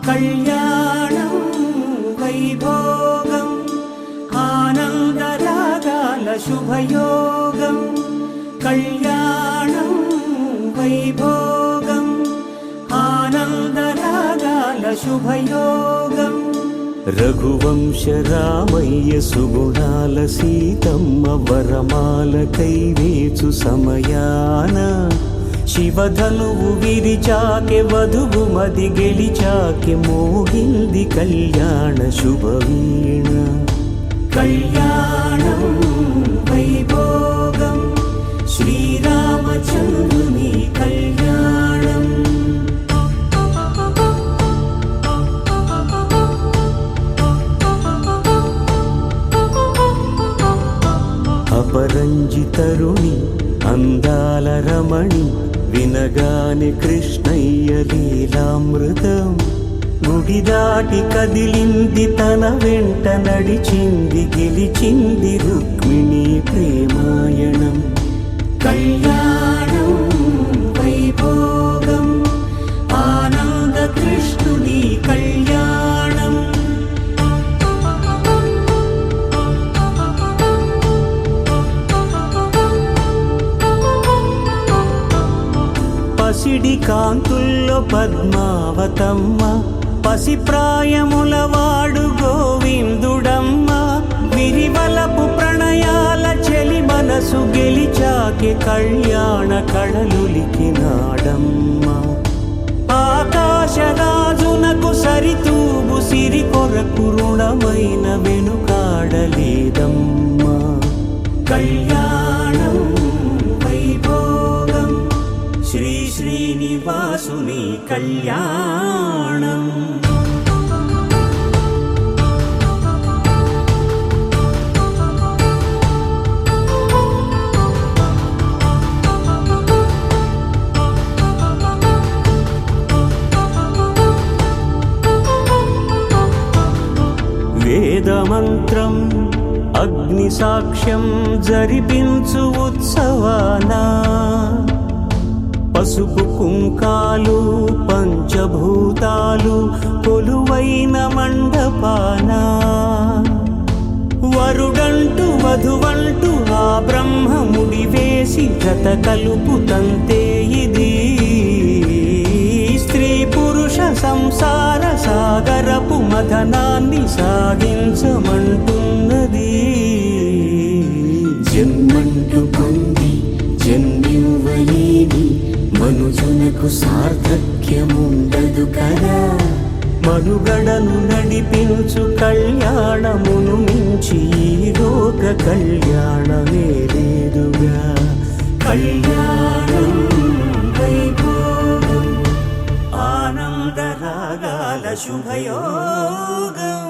కళ్యాణం వైభోగం ఆనందరాగాల శుభయోగం కళ్యాణం వైభోగం ఆనందరాగాల శుభయోగం రఘువంశ రామయ్య సుగుణాల సీతమ్మ వరమాల కైవేచు సమయాన శివధనువు విరిచాకె వధువు మది గెలిచాకె మోగింది కళ్యాణ శుభవీణ కళ్యాణం వైభోగం శ్రీరామచంద్రుని కళ్యాణం అపరంజి తరుణి అందాల రమణి వినగానే కృష్ణయ్య లీలామృతం గుడి దాటి కదిలింది తన వెంట నడిచింది గెలిచింది రుక్మిణి ప్రేమాయణం కళ్యాణం వైభోగం ఆనంద కృష్ణుని కళ్యాణం పసిడి కాంతుల్లో పద్మావతమ్మ పసిప్రాయముల వాడు గోవిందుడమ్మ విరివలపు ప్రణయాల చెలి మనసు గెలిచాకె కళ్యాణ కళలులికినాడమ్మ ఆకాశరాజునకు సరితూగు సిరి కొరకు రుణమైన వెనుకాడలేదమ్మ కళ్యాణం వైభోగం శ్రీ శ్రీనివాసుని కళ్యాణం వేదమంత్రం అగ్ని సాక్ష్యం జరిపించు ఉత్సవానా పసుపు కుంకాలు పంచభూతాలు కొలువైన మండపాన వరుడంటూ వధువంటూ ఆ బ్రహ్మముడి వేసి జత కలుపు తంతే ఇది స్త్రీ పురుష సంసార సాగరపు మథనాన్ని సాగించమంటున్నది జన్మంటూ పొంది జన్మివ్వలేని మనుజునకు సార్థక్యముండదు కదా మనుగడను నడిపించు కళ్యాణమును మించి ఈ లోక కళ్యాణమే లేదుగా కళ్యాణం వైభోగం ఆనందరాగాల శుభయోగం